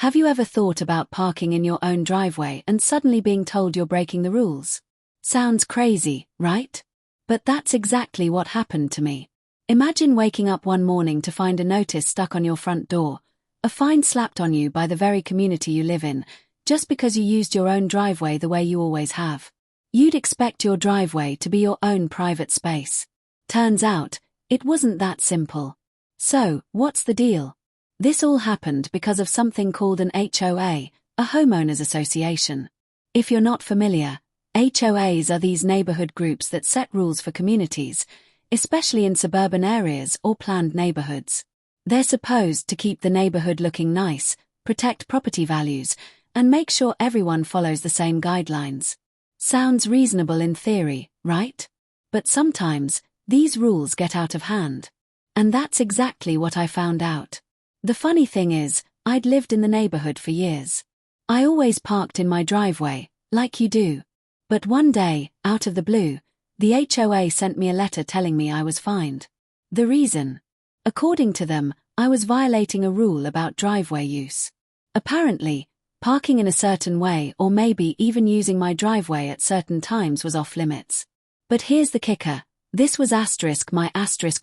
Have you ever thought about parking in your own driveway and suddenly being told you're breaking the rules? Sounds crazy, right? But that's exactly what happened to me. Imagine waking up one morning to find a notice stuck on your front door, a fine slapped on you by the very community you live in, just because you used your own driveway the way you always have. You'd expect your driveway to be your own private space. Turns out, it wasn't that simple. So, what's the deal? This all happened because of something called an HOA, a homeowners association. If you're not familiar, HOAs are these neighborhood groups that set rules for communities, especially in suburban areas or planned neighborhoods. They're supposed to keep the neighborhood looking nice, protect property values, and make sure everyone follows the same guidelines. Sounds reasonable in theory, right? But sometimes, these rules get out of hand. And that's exactly what I found out. The funny thing is, I'd lived in the neighborhood for years. I always parked in my driveway, like you do. But one day, out of the blue, the HOA sent me a letter telling me I was fined. The reason? According to them, I was violating a rule about driveway use. Apparently, parking in a certain way or maybe even using my driveway at certain times was off limits. But here's the kicker. This was my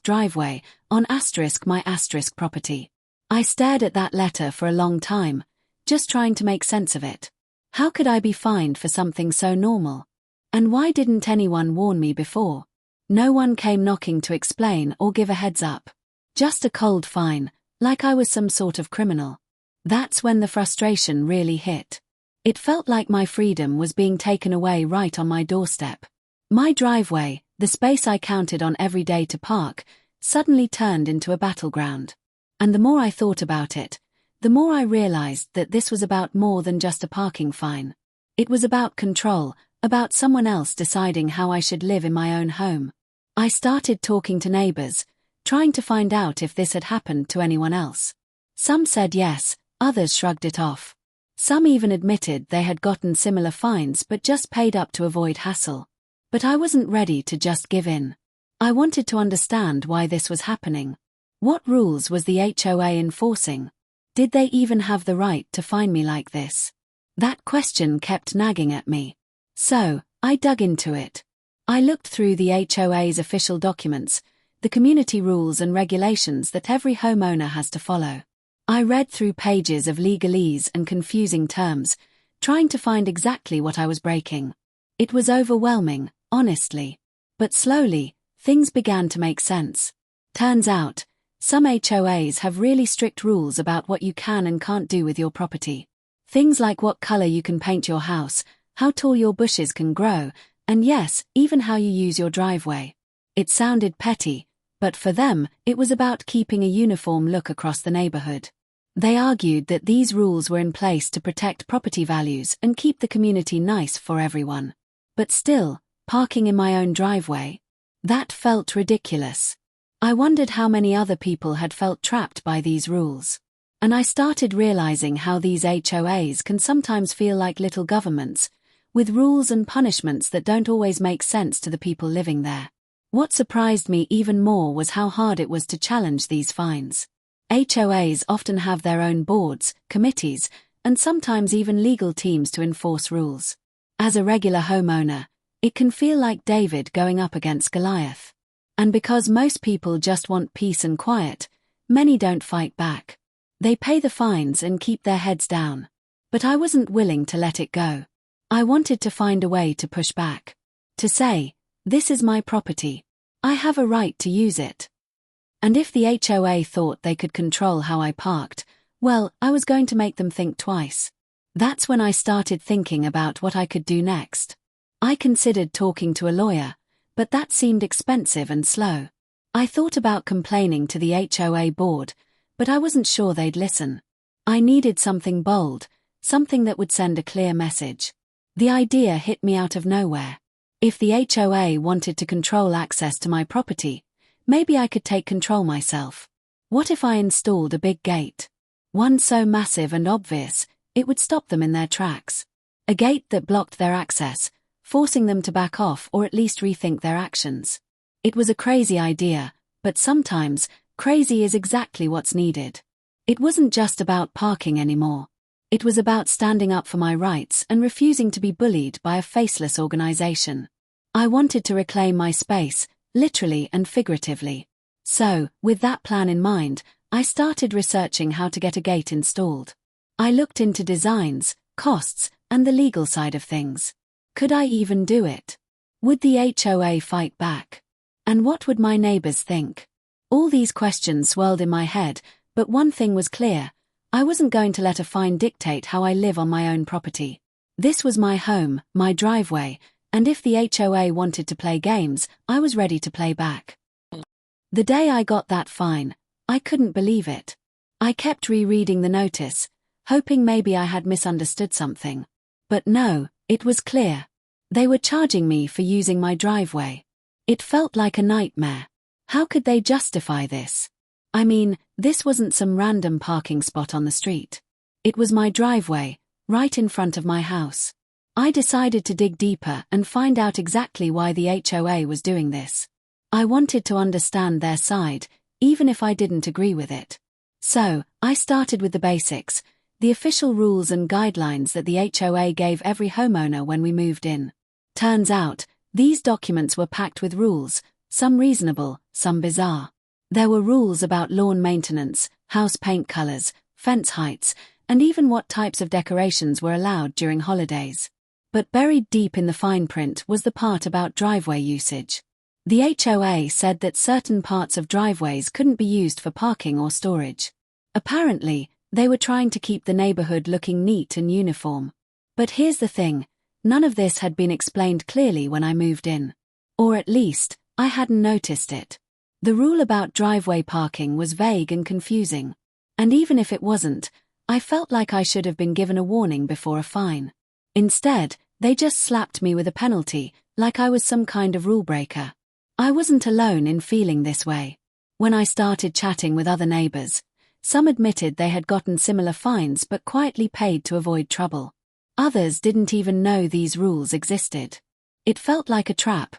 driveway, on my property. I stared at that letter for a long time, just trying to make sense of it. How could I be fined for something so normal? And why didn't anyone warn me before? No one came knocking to explain or give a heads up. Just a cold fine, like I was some sort of criminal. That's when the frustration really hit. It felt like my freedom was being taken away right on my doorstep. My driveway, the space I counted on every day to park, suddenly turned into a battleground. And the more I thought about it, the more I realized that this was about more than just a parking fine. It was about control, about someone else deciding how I should live in my own home. I started talking to neighbors, trying to find out if this had happened to anyone else. Some said yes, others shrugged it off. Some even admitted they had gotten similar fines but just paid up to avoid hassle. But I wasn't ready to just give in. I wanted to understand why this was happening. What rules was the HOA enforcing? Did they even have the right to fine me like this? That question kept nagging at me. So, I dug into it. I looked through the HOA's official documents, the community rules and regulations that every homeowner has to follow. I read through pages of legalese and confusing terms, trying to find exactly what I was breaking. It was overwhelming, honestly. But slowly, things began to make sense. Turns out, some HOAs have really strict rules about what you can and can't do with your property. Things like what color you can paint your house, how tall your bushes can grow, and yes, even how you use your driveway. It sounded petty, but for them, it was about keeping a uniform look across the neighborhood. They argued that these rules were in place to protect property values and keep the community nice for everyone. But still, parking in my own driveway? That felt ridiculous. I wondered how many other people had felt trapped by these rules. And I started realizing how these HOAs can sometimes feel like little governments, with rules and punishments that don't always make sense to the people living there. What surprised me even more was how hard it was to challenge these fines. HOAs often have their own boards, committees, and sometimes even legal teams to enforce rules. As a regular homeowner, it can feel like David going up against Goliath. And because most people just want peace and quiet, many don't fight back. They pay the fines and keep their heads down. But I wasn't willing to let it go. I wanted to find a way to push back. To say, this is my property. I have a right to use it. And if the HOA thought they could control how I parked, well, I was going to make them think twice. That's when I started thinking about what I could do next. I considered talking to a lawyer, but that seemed expensive and slow. I thought about complaining to the HOA board, but I wasn't sure they'd listen. I needed something bold, something that would send a clear message. The idea hit me out of nowhere. If the HOA wanted to control access to my property, maybe I could take control myself. What if I installed a big gate? One so massive and obvious, it would stop them in their tracks. A gate that blocked their access, forcing them to back off or at least rethink their actions. It was a crazy idea, but sometimes, crazy is exactly what's needed. It wasn't just about parking anymore. It was about standing up for my rights and refusing to be bullied by a faceless organization. I wanted to reclaim my space, literally and figuratively. So, with that plan in mind, I started researching how to get a gate installed. I looked into designs, costs, and the legal side of things. Could I even do it? Would the HOA fight back? And what would my neighbors think? All these questions swirled in my head, but one thing was clear: I wasn't going to let a fine dictate how I live on my own property. This was my home, my driveway, and if the HOA wanted to play games, I was ready to play back. The day I got that fine, I couldn't believe it. I kept rereading the notice, hoping maybe I had misunderstood something. But no, it was clear. They were charging me for using my driveway. It felt like a nightmare. How could they justify this? I mean, this wasn't some random parking spot on the street. It was my driveway, right in front of my house. I decided to dig deeper and find out exactly why the HOA was doing this. I wanted to understand their side, even if I didn't agree with it. So, I started with the basics, the official rules and guidelines that the HOA gave every homeowner when we moved in. Turns out, these documents were packed with rules, some reasonable, some bizarre. There were rules about lawn maintenance, house paint colors, fence heights, and even what types of decorations were allowed during holidays. But buried deep in the fine print was the part about driveway usage. The HOA said that certain parts of driveways couldn't be used for parking or storage. Apparently, they were trying to keep the neighborhood looking neat and uniform. But here's the thing: none of this had been explained clearly when I moved in. Or at least, I hadn't noticed it. The rule about driveway parking was vague and confusing. And even if it wasn't, I felt like I should have been given a warning before a fine. Instead, they just slapped me with a penalty, like I was some kind of rule breaker. I wasn't alone in feeling this way. When I started chatting with other neighbors, some admitted they had gotten similar fines but quietly paid to avoid trouble. Others didn't even know these rules existed. It felt like a trap,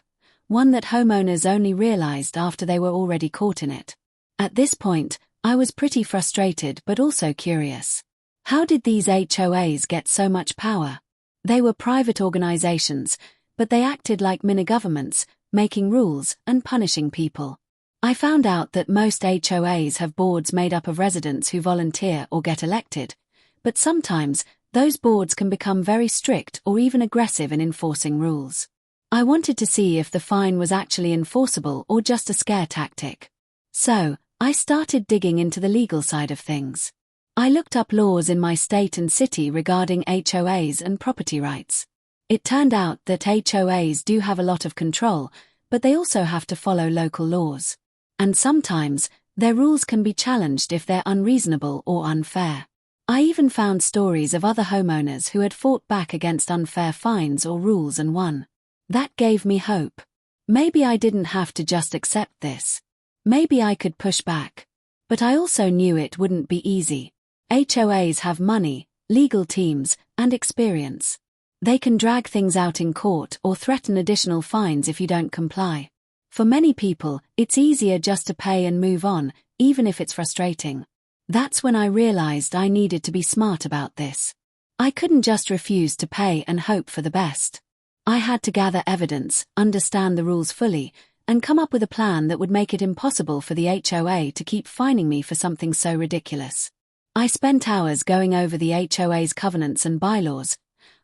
one that homeowners only realized after they were already caught in it. At this point, I was pretty frustrated but also curious. How did these HOAs get so much power? They were private organizations, but they acted like mini-governments, making rules and punishing people. I found out that most HOAs have boards made up of residents who volunteer or get elected, but sometimes those boards can become very strict or even aggressive in enforcing rules. I wanted to see if the fine was actually enforceable or just a scare tactic. So, I started digging into the legal side of things. I looked up laws in my state and city regarding HOAs and property rights. It turned out that HOAs do have a lot of control, but they also have to follow local laws. And sometimes, their rules can be challenged if they're unreasonable or unfair. I even found stories of other homeowners who had fought back against unfair fines or rules and won. That gave me hope. Maybe I didn't have to just accept this. Maybe I could push back. But I also knew it wouldn't be easy. HOAs have money, legal teams, and experience. They can drag things out in court or threaten additional fines if you don't comply. For many people, it's easier just to pay and move on, even if it's frustrating. That's when I realized I needed to be smart about this. I couldn't just refuse to pay and hope for the best. I had to gather evidence, understand the rules fully, and come up with a plan that would make it impossible for the HOA to keep fining me for something so ridiculous. I spent hours going over the HOA's covenants and bylaws,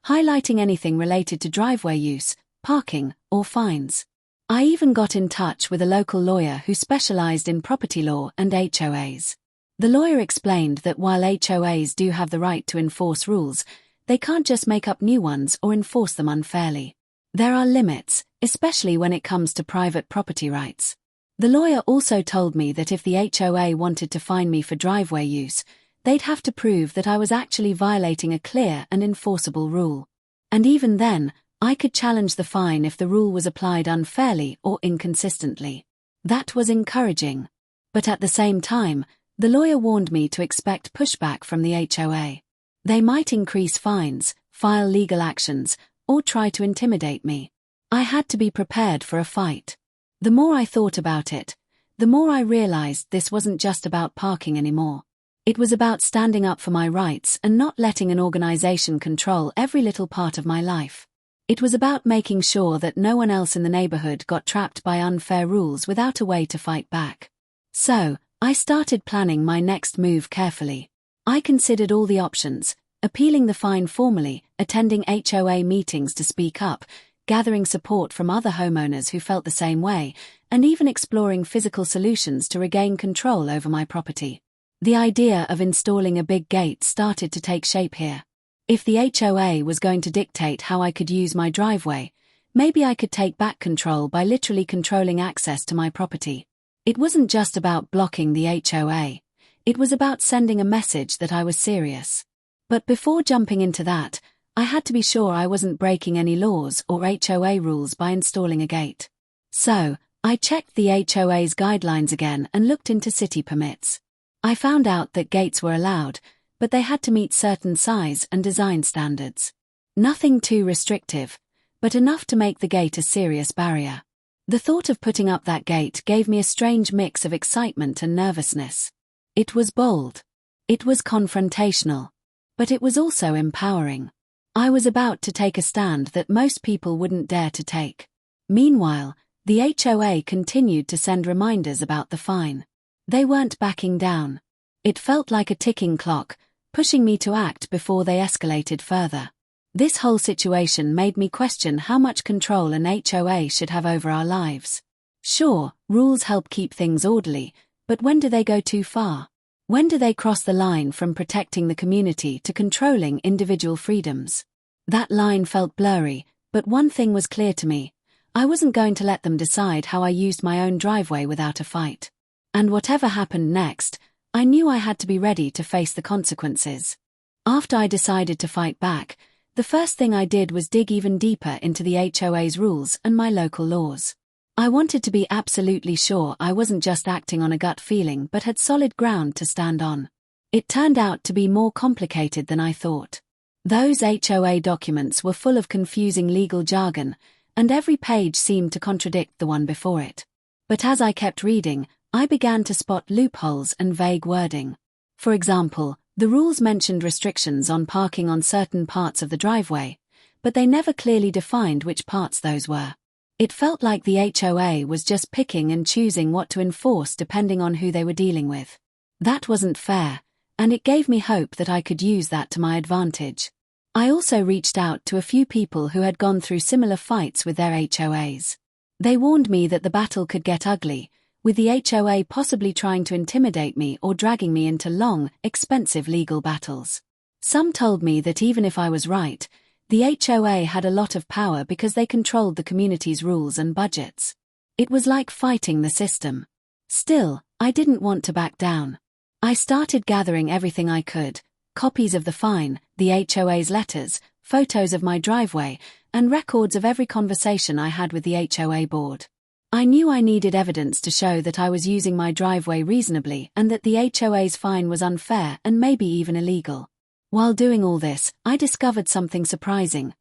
highlighting anything related to driveway use, parking, or fines. I even got in touch with a local lawyer who specialized in property law and HOAs. The lawyer explained that while HOAs do have the right to enforce rules, they can't just make up new ones or enforce them unfairly. There are limits, especially when it comes to private property rights. The lawyer also told me that if the HOA wanted to fine me for driveway use, they'd have to prove that I was actually violating a clear and enforceable rule. And even then, I could challenge the fine if the rule was applied unfairly or inconsistently. That was encouraging. But at the same time, the lawyer warned me to expect pushback from the HOA. They might increase fines, file legal actions, or try to intimidate me. I had to be prepared for a fight. The more I thought about it, the more I realized this wasn't just about parking anymore. It was about standing up for my rights and not letting an organization control every little part of my life. It was about making sure that no one else in the neighborhood got trapped by unfair rules without a way to fight back. So, I started planning my next move carefully. I considered all the options, appealing the fine formally, attending HOA meetings to speak up, gathering support from other homeowners who felt the same way, and even exploring physical solutions to regain control over my property. The idea of installing a big gate started to take shape here. If the HOA was going to dictate how I could use my driveway, maybe I could take back control by literally controlling access to my property. It wasn't just about blocking the HOA. It was about sending a message that I was serious. But before jumping into that, I had to be sure I wasn't breaking any laws or HOA rules by installing a gate. So, I checked the HOA's guidelines again and looked into city permits. I found out that gates were allowed, but they had to meet certain size and design standards. Nothing too restrictive, but enough to make the gate a serious barrier. The thought of putting up that gate gave me a strange mix of excitement and nervousness. It was bold. It was confrontational. But it was also empowering. I was about to take a stand that most people wouldn't dare to take. Meanwhile, the HOA continued to send reminders about the fine. They weren't backing down. It felt like a ticking clock, pushing me to act before they escalated further. This whole situation made me question how much control an HOA should have over our lives. Sure, rules help keep things orderly, but when do they go too far? When do they cross the line from protecting the community to controlling individual freedoms? That line felt blurry, but one thing was clear to me. I wasn't going to let them decide how I used my own driveway without a fight. And whatever happened next, I knew I had to be ready to face the consequences. After I decided to fight back, the first thing I did was dig even deeper into the HOA's rules and my local laws. I wanted to be absolutely sure I wasn't just acting on a gut feeling but had solid ground to stand on. It turned out to be more complicated than I thought. Those HOA documents were full of confusing legal jargon, and every page seemed to contradict the one before it. But as I kept reading, I began to spot loopholes and vague wording. For example, the rules mentioned restrictions on parking on certain parts of the driveway, but they never clearly defined which parts those were. It felt like the HOA was just picking and choosing what to enforce depending on who they were dealing with. That wasn't fair, and it gave me hope that I could use that to my advantage. I also reached out to a few people who had gone through similar fights with their HOAs. They warned me that the battle could get ugly, with the HOA possibly trying to intimidate me or dragging me into long, expensive legal battles. Some told me that even if I was right, the HOA had a lot of power because they controlled the community's rules and budgets. It was like fighting the system. Still, I didn't want to back down. I started gathering everything I could: copies of the fine, the HOA's letters, photos of my driveway, and records of every conversation I had with the HOA board. I knew I needed evidence to show that I was using my driveway reasonably and that the HOA's fine was unfair and maybe even illegal. While doing all this, I discovered something surprising.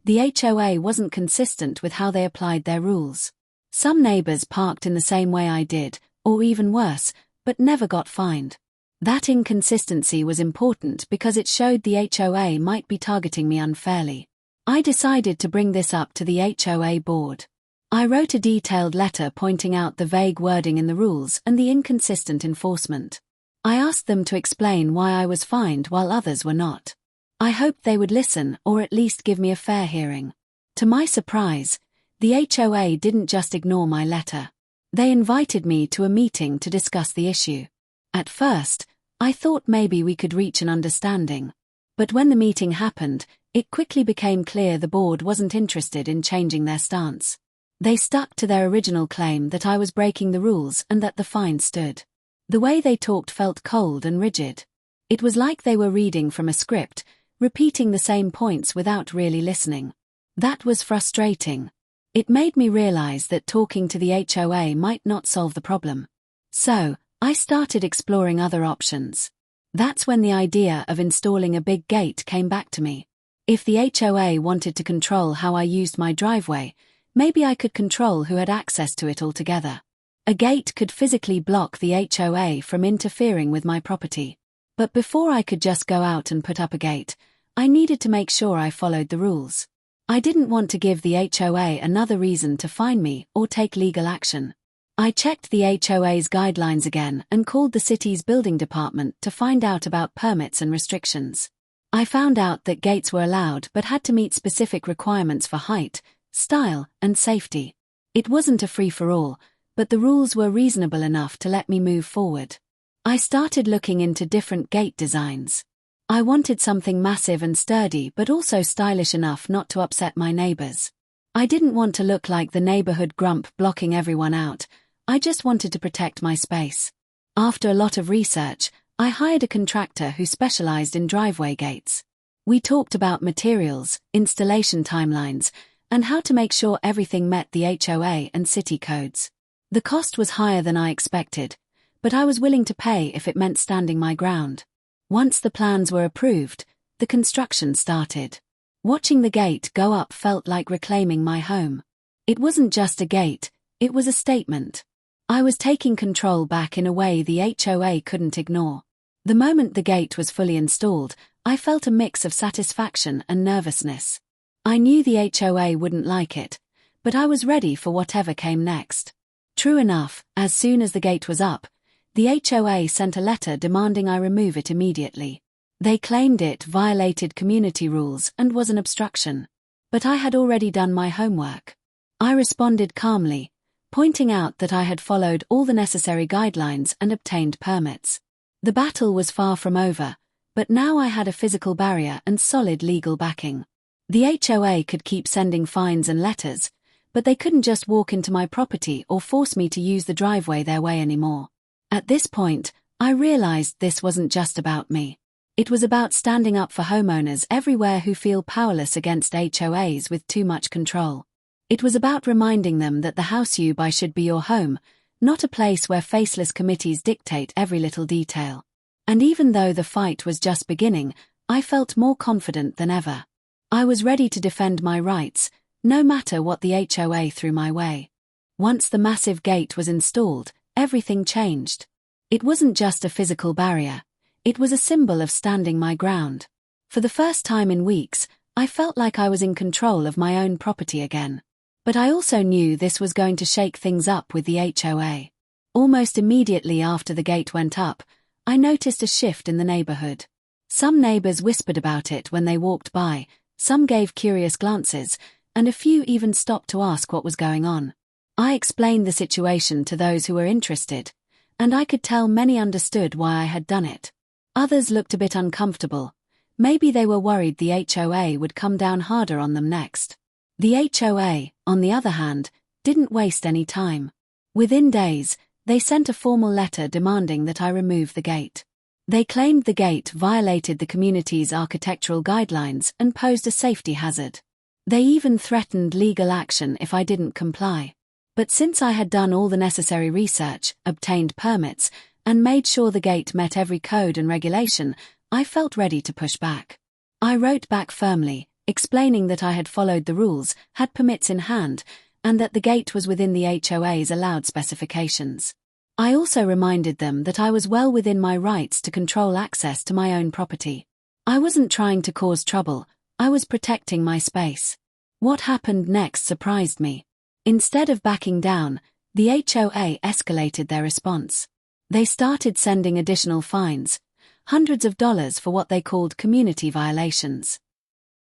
The HOA wasn't consistent with how they applied their rules. Some neighbors parked in the same way I did, or even worse, but never got fined. That inconsistency was important because it showed the HOA might be targeting me unfairly. I decided to bring this up to the HOA board. I wrote a detailed letter pointing out the vague wording in the rules and the inconsistent enforcement. I asked them to explain why I was fined while others were not. I hoped they would listen or at least give me a fair hearing. To my surprise, the HOA didn't just ignore my letter. They invited me to a meeting to discuss the issue. At first, I thought maybe we could reach an understanding. But when the meeting happened, it quickly became clear the board wasn't interested in changing their stance. They stuck to their original claim that I was breaking the rules and that the fine stood. The way they talked felt cold and rigid. It was like they were reading from a script, repeating the same points without really listening. That was frustrating. It made me realize that talking to the HOA might not solve the problem. So, I started exploring other options. That's when the idea of installing a big gate came back to me. If the HOA wanted to control how I used my driveway, maybe I could control who had access to it altogether. A gate could physically block the HOA from interfering with my property. But before I could just go out and put up a gate, I needed to make sure I followed the rules. I didn't want to give the HOA another reason to fine me or take legal action. I checked the HOA's guidelines again and called the city's building department to find out about permits and restrictions. I found out that gates were allowed but had to meet specific requirements for height, style, and safety. It wasn't a free-for-all, but the rules were reasonable enough to let me move forward. I started looking into different gate designs. I wanted something massive and sturdy but also stylish enough not to upset my neighbors. I didn't want to look like the neighborhood grump blocking everyone out. I just wanted to protect my space. After a lot of research, I hired a contractor who specialized in driveway gates. We talked about materials, installation timelines, and how to make sure everything met the HOA and city codes. The cost was higher than I expected, but I was willing to pay if it meant standing my ground. Once the plans were approved, the construction started. Watching the gate go up felt like reclaiming my home. It wasn't just a gate, it was a statement. I was taking control back in a way the HOA couldn't ignore. The moment the gate was fully installed, I felt a mix of satisfaction and nervousness. I knew the HOA wouldn't like it, but I was ready for whatever came next. True enough, as soon as the gate was up, the HOA sent a letter demanding I remove it immediately. They claimed it violated community rules and was an obstruction. But I had already done my homework. I responded calmly, pointing out that I had followed all the necessary guidelines and obtained permits. The battle was far from over, but now I had a physical barrier and solid legal backing. The HOA could keep sending fines and letters, but they couldn't just walk into my property or force me to use the driveway their way anymore. At this point, I realized this wasn't just about me. It was about standing up for homeowners everywhere who feel powerless against HOAs with too much control. It was about reminding them that the house you buy should be your home, not a place where faceless committees dictate every little detail. And even though the fight was just beginning, I felt more confident than ever. I was ready to defend my rights, no matter what the HOA threw my way. Once the massive gate was installed, everything changed. It wasn't just a physical barrier, it was a symbol of standing my ground. For the first time in weeks, I felt like I was in control of my own property again. But I also knew this was going to shake things up with the HOA. Almost immediately after the gate went up, I noticed a shift in the neighborhood. Some neighbors whispered about it when they walked by, some gave curious glances, and a few even stopped to ask what was going on. I explained the situation to those who were interested, and I could tell many understood why I had done it. Others looked a bit uncomfortable. Maybe they were worried the HOA would come down harder on them next. The HOA, on the other hand, didn't waste any time. Within days, they sent a formal letter demanding that I remove the gate. They claimed the gate violated the community's architectural guidelines and posed a safety hazard. They even threatened legal action if I didn't comply. But since I had done all the necessary research, obtained permits, and made sure the gate met every code and regulation, I felt ready to push back. I wrote back firmly, explaining that I had followed the rules, had permits in hand, and that the gate was within the HOA's allowed specifications. I also reminded them that I was well within my rights to control access to my own property. I wasn't trying to cause trouble, I was protecting my space. What happened next surprised me. Instead of backing down, the HOA escalated their response. They started sending additional fines, hundreds of dollars for what they called community violations.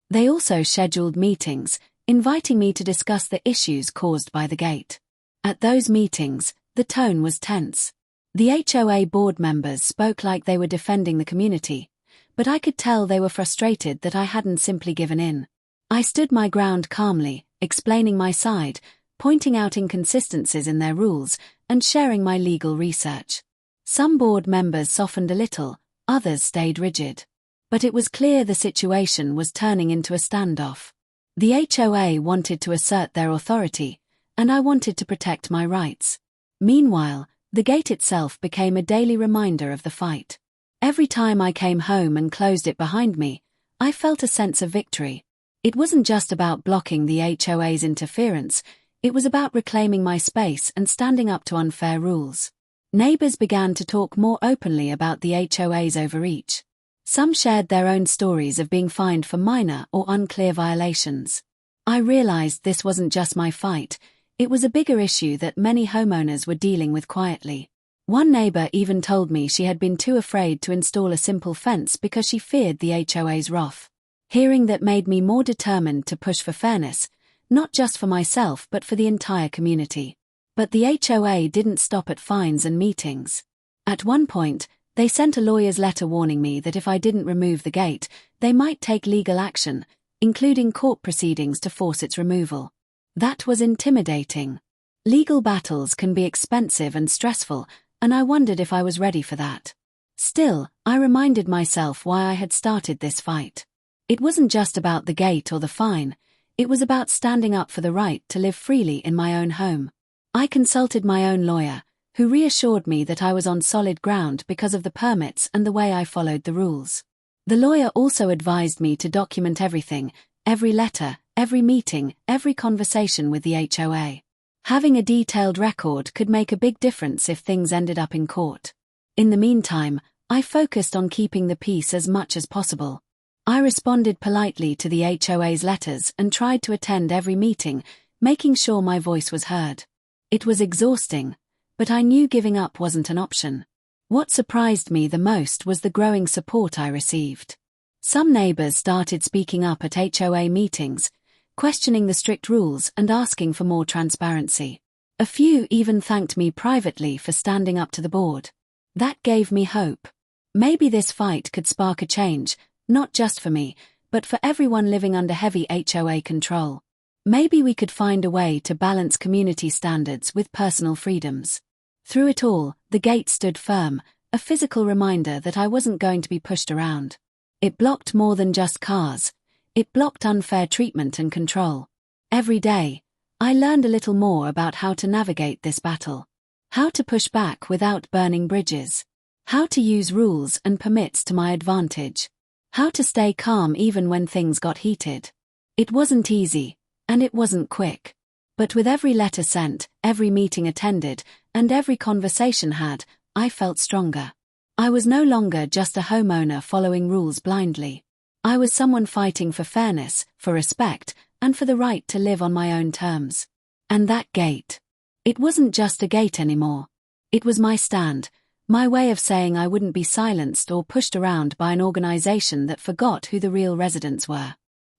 They also scheduled meetings, inviting me to discuss the issues caused by the gate. At those meetings, the tone was tense. The HOA board members spoke like they were defending the community, but I could tell they were frustrated that I hadn't simply given in. I stood my ground calmly, explaining my side, pointing out inconsistencies in their rules, and sharing my legal research. Some board members softened a little, others stayed rigid. But it was clear the situation was turning into a standoff. The HOA wanted to assert their authority, and I wanted to protect my rights. Meanwhile, the gate itself became a daily reminder of the fight. Every time I came home and closed it behind me, I felt a sense of victory. It wasn't just about blocking the HOA's interference, it was about reclaiming my space and standing up to unfair rules. Neighbors began to talk more openly about the HOA's overreach. Some shared their own stories of being fined for minor or unclear violations. I realized this wasn't just my fight, it was a bigger issue that many homeowners were dealing with quietly. One neighbor even told me she had been too afraid to install a simple fence because she feared the HOA's wrath. Hearing that made me more determined to push for fairness, not just for myself but for the entire community. But the HOA didn't stop at fines and meetings. At one point, they sent a lawyer's letter warning me that if I didn't remove the gate, they might take legal action, including court proceedings to force its removal. That was intimidating. Legal battles can be expensive and stressful, and I wondered if I was ready for that. Still, I reminded myself why I had started this fight. It wasn't just about the gate or the fine, it was about standing up for the right to live freely in my own home. I consulted my own lawyer, who reassured me that I was on solid ground because of the permits and the way I followed the rules. The lawyer also advised me to document everything, every letter, every meeting, every conversation with the HOA. Having a detailed record could make a big difference if things ended up in court. In the meantime, I focused on keeping the peace as much as possible. I responded politely to the HOA's letters and tried to attend every meeting, making sure my voice was heard. It was exhausting, but I knew giving up wasn't an option. What surprised me the most was the growing support I received. Some neighbors started speaking up at HOA meetings, questioning the strict rules and asking for more transparency. A few even thanked me privately for standing up to the board. That gave me hope. Maybe this fight could spark a change, not just for me, but for everyone living under heavy HOA control. Maybe we could find a way to balance community standards with personal freedoms. Through it all, the gate stood firm, a physical reminder that I wasn't going to be pushed around. It blocked more than just cars. It blocked unfair treatment and control. Every day, I learned a little more about how to navigate this battle. How to push back without burning bridges. How to use rules and permits to my advantage. How to stay calm even when things got heated. It wasn't easy, and it wasn't quick. But with every letter sent, every meeting attended, and every conversation had, I felt stronger. I was no longer just a homeowner following rules blindly. I was someone fighting for fairness, for respect, and for the right to live on my own terms. And that gate. It wasn't just a gate anymore. It was my stand, my way of saying I wouldn't be silenced or pushed around by an organization that forgot who the real residents were.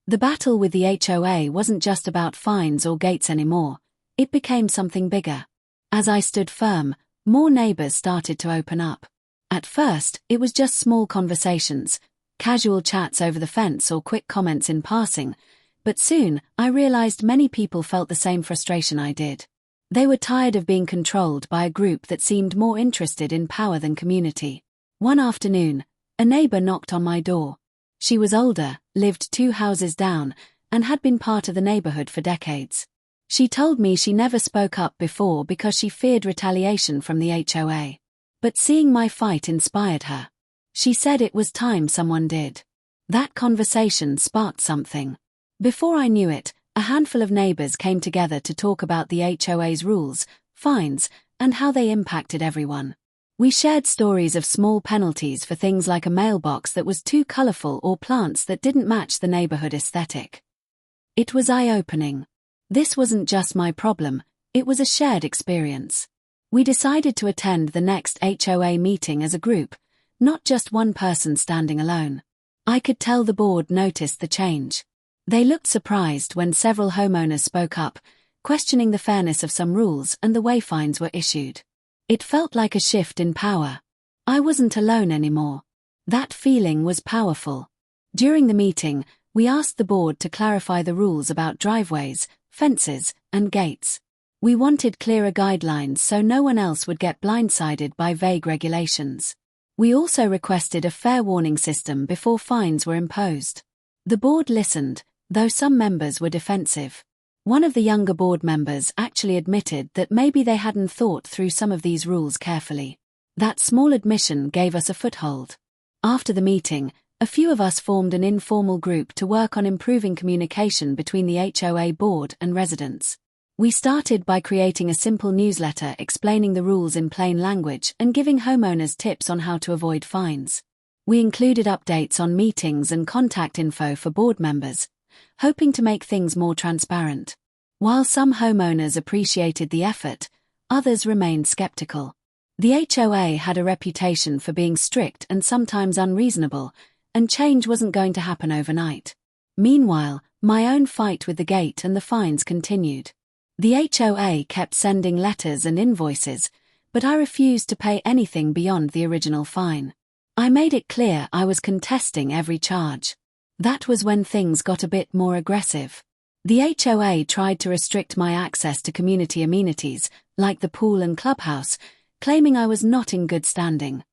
The battle with the HOA wasn't just about fines or gates anymore, it became something bigger. As I stood firm, more neighbors started to open up. At first, it was just small conversations, casual chats over the fence or quick comments in passing, but soon, I realized many people felt the same frustration I did. They were tired of being controlled by a group that seemed more interested in power than community. One afternoon, a neighbor knocked on my door. She was older, lived 2 houses down, and had been part of the neighborhood for decades. She told me she never spoke up before because she feared retaliation from the HOA. But seeing my fight inspired her. She said it was time someone did. That conversation sparked something. Before I knew it, a handful of neighbors came together to talk about the HOA's rules, fines, and how they impacted everyone. We shared stories of small penalties for things like a mailbox that was too colorful or plants that didn't match the neighborhood aesthetic. It was eye-opening. This wasn't just my problem, it was a shared experience. We decided to attend the next HOA meeting as a group, not just one person standing alone. I could tell the board noticed the change. They looked surprised when several homeowners spoke up, questioning the fairness of some rules and the way fines were issued. It felt like a shift in power. I wasn't alone anymore. That feeling was powerful. During the meeting, we asked the board to clarify the rules about driveways, fences, and gates. We wanted clearer guidelines so no one else would get blindsided by vague regulations. We also requested a fair warning system before fines were imposed. The board listened, though some members were defensive. One of the younger board members actually admitted that maybe they hadn't thought through some of these rules carefully. That small admission gave us a foothold. After the meeting, a few of us formed an informal group to work on improving communication between the HOA board and residents. We started by creating a simple newsletter explaining the rules in plain language and giving homeowners tips on how to avoid fines. We included updates on meetings and contact info for board members, hoping to make things more transparent. While some homeowners appreciated the effort, others remained skeptical. The HOA had a reputation for being strict and sometimes unreasonable, and change wasn't going to happen overnight. Meanwhile, my own fight with the gate and the fines continued. The HOA kept sending letters and invoices, but I refused to pay anything beyond the original fine. I made it clear I was contesting every charge. That was when things got a bit more aggressive. The HOA tried to restrict my access to community amenities, like the pool and clubhouse, claiming I was not in good standing.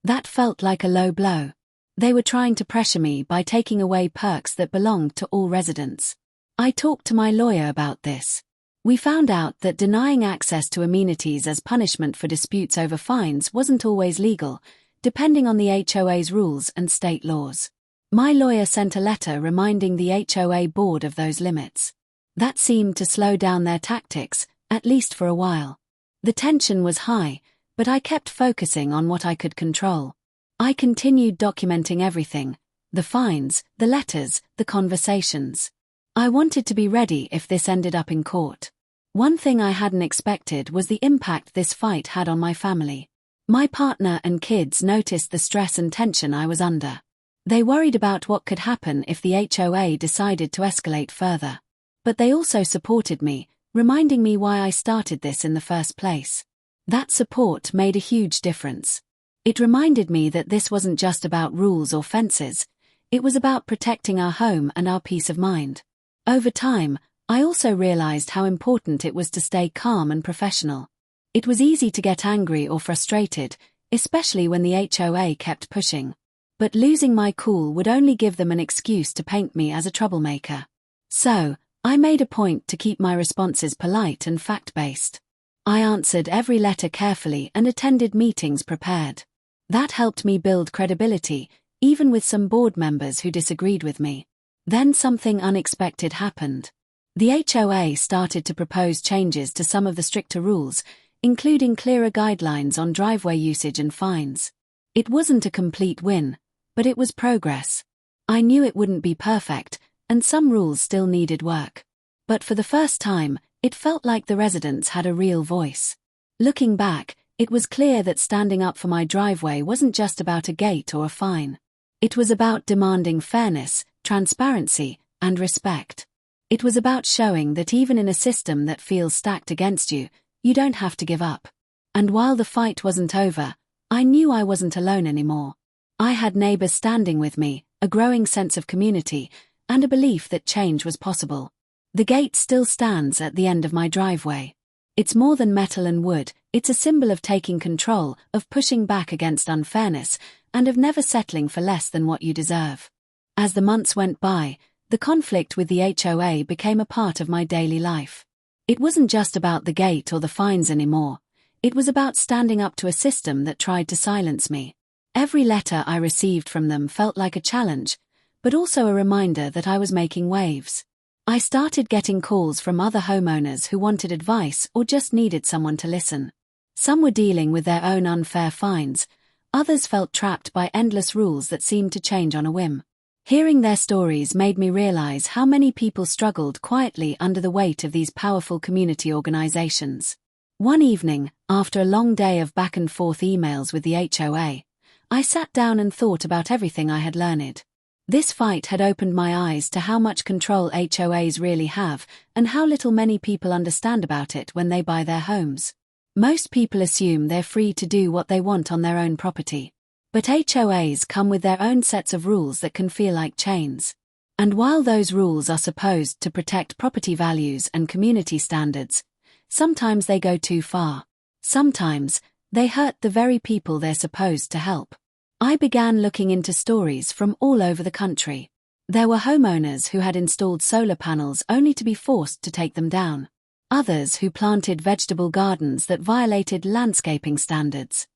That felt like a low blow. They were trying to pressure me by taking away perks that belonged to all residents. I talked to my lawyer about this. We found out that denying access to amenities as punishment for disputes over fines wasn't always legal, depending on the HOA's rules and state laws. My lawyer sent a letter reminding the HOA board of those limits. That seemed to slow down their tactics, at least for a while. The tension was high, but I kept focusing on what I could control. I continued documenting everything: the fines, the letters, the conversations. I wanted to be ready if this ended up in court. One thing I hadn't expected was the impact this fight had on my family. My partner and kids noticed the stress and tension I was under. They worried about what could happen if the HOA decided to escalate further. But they also supported me, reminding me why I started this in the first place. That support made a huge difference. It reminded me that this wasn't just about rules or fences, it was about protecting our home and our peace of mind. Over time, I also realized how important it was to stay calm and professional. It was easy to get angry or frustrated, especially when the HOA kept pushing. But losing my cool would only give them an excuse to paint me as a troublemaker. So, I made a point to keep my responses polite and fact-based. I answered every letter carefully and attended meetings prepared. That helped me build credibility, even with some board members who disagreed with me. Then something unexpected happened. The HOA started to propose changes to some of the stricter rules, including clearer guidelines on driveway usage and fines. It wasn't a complete win, but it was progress. I knew it wouldn't be perfect, and some rules still needed work. But for the first time, it felt like the residents had a real voice. Looking back, it was clear that standing up for my driveway wasn't just about a gate or a fine. It was about demanding fairness, transparency, and respect. It was about showing that even in a system that feels stacked against you, you don't have to give up. And while the fight wasn't over, I knew I wasn't alone anymore. I had neighbors standing with me, a growing sense of community, and a belief that change was possible. The gate still stands at the end of my driveway. It's more than metal and wood, it's a symbol of taking control, of pushing back against unfairness, and of never settling for less than what you deserve. As the months went by, the conflict with the HOA became a part of my daily life. It wasn't just about the gate or the fines anymore. It was about standing up to a system that tried to silence me. Every letter I received from them felt like a challenge, but also a reminder that I was making waves. I started getting calls from other homeowners who wanted advice or just needed someone to listen. Some were dealing with their own unfair fines, others felt trapped by endless rules that seemed to change on a whim. Hearing their stories made me realize how many people struggled quietly under the weight of these powerful community organizations. One evening, after a long day of back-and-forth emails with the HOA, I sat down and thought about everything I had learned. This fight had opened my eyes to how much control HOAs really have and how little many people understand about it when they buy their homes. Most people assume they're free to do what they want on their own property. But HOAs come with their own sets of rules that can feel like chains. And while those rules are supposed to protect property values and community standards, sometimes they go too far. Sometimes, they hurt the very people they're supposed to help. I began looking into stories from all over the country. There were homeowners who had installed solar panels only to be forced to take them down. Others who planted vegetable gardens that violated landscaping standards.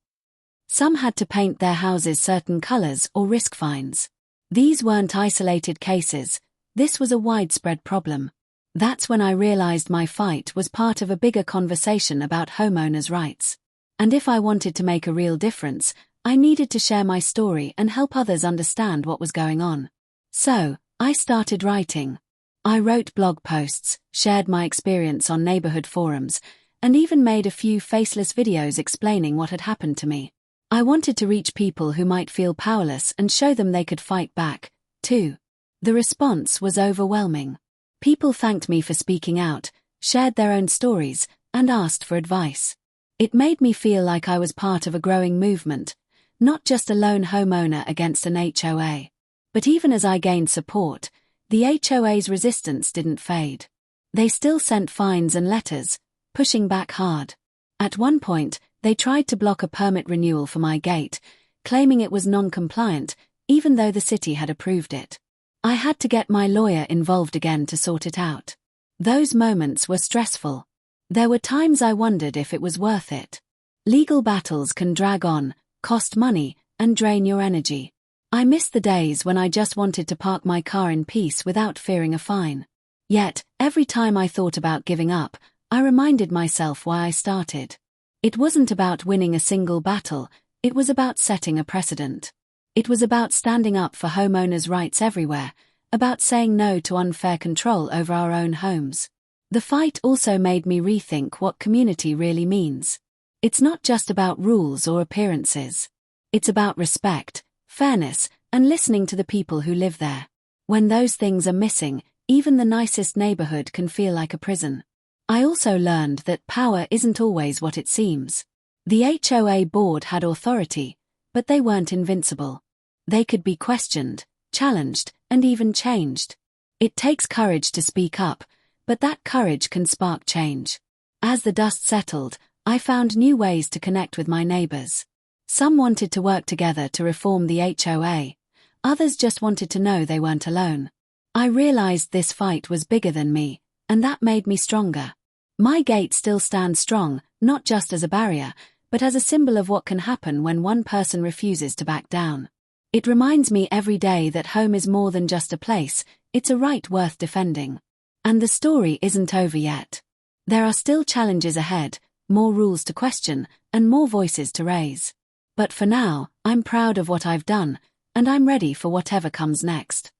Some had to paint their houses certain colors or risk fines. These weren't isolated cases, this was a widespread problem. That's when I realized my fight was part of a bigger conversation about homeowners' rights. And if I wanted to make a real difference, I needed to share my story and help others understand what was going on. So, I started writing. I wrote blog posts, shared my experience on neighborhood forums, and even made a few faceless videos explaining what had happened to me. I wanted to reach people who might feel powerless and show them they could fight back, too. The response was overwhelming. People thanked me for speaking out, shared their own stories, and asked for advice. It made me feel like I was part of a growing movement, not just a lone homeowner against an HOA. But even as I gained support, the HOA's resistance didn't fade. They still sent fines and letters, pushing back hard. At one point, they tried to block a permit renewal for my gate, claiming it was non-compliant, even though the city had approved it. I had to get my lawyer involved again to sort it out. Those moments were stressful. There were times I wondered if it was worth it. Legal battles can drag on, cost money, and drain your energy. I miss the days when I just wanted to park my car in peace without fearing a fine. Yet, every time I thought about giving up, I reminded myself why I started. It wasn't about winning a single battle, it was about setting a precedent. It was about standing up for homeowners' rights everywhere, about saying no to unfair control over our own homes. The fight also made me rethink what community really means. It's not just about rules or appearances. It's about respect, fairness, and listening to the people who live there. When those things are missing, even the nicest neighborhood can feel like a prison. I also learned that power isn't always what it seems. The HOA board had authority, but they weren't invincible. They could be questioned, challenged, and even changed. It takes courage to speak up, but that courage can spark change. As the dust settled, I found new ways to connect with my neighbors. Some wanted to work together to reform the HOA. Others just wanted to know they weren't alone. I realized this fight was bigger than me, and that made me stronger. My gate still stands strong, not just as a barrier, but as a symbol of what can happen when one person refuses to back down. It reminds me every day that home is more than just a place, it's a right worth defending. And the story isn't over yet. There are still challenges ahead, more rules to question, and more voices to raise. But for now, I'm proud of what I've done, and I'm ready for whatever comes next.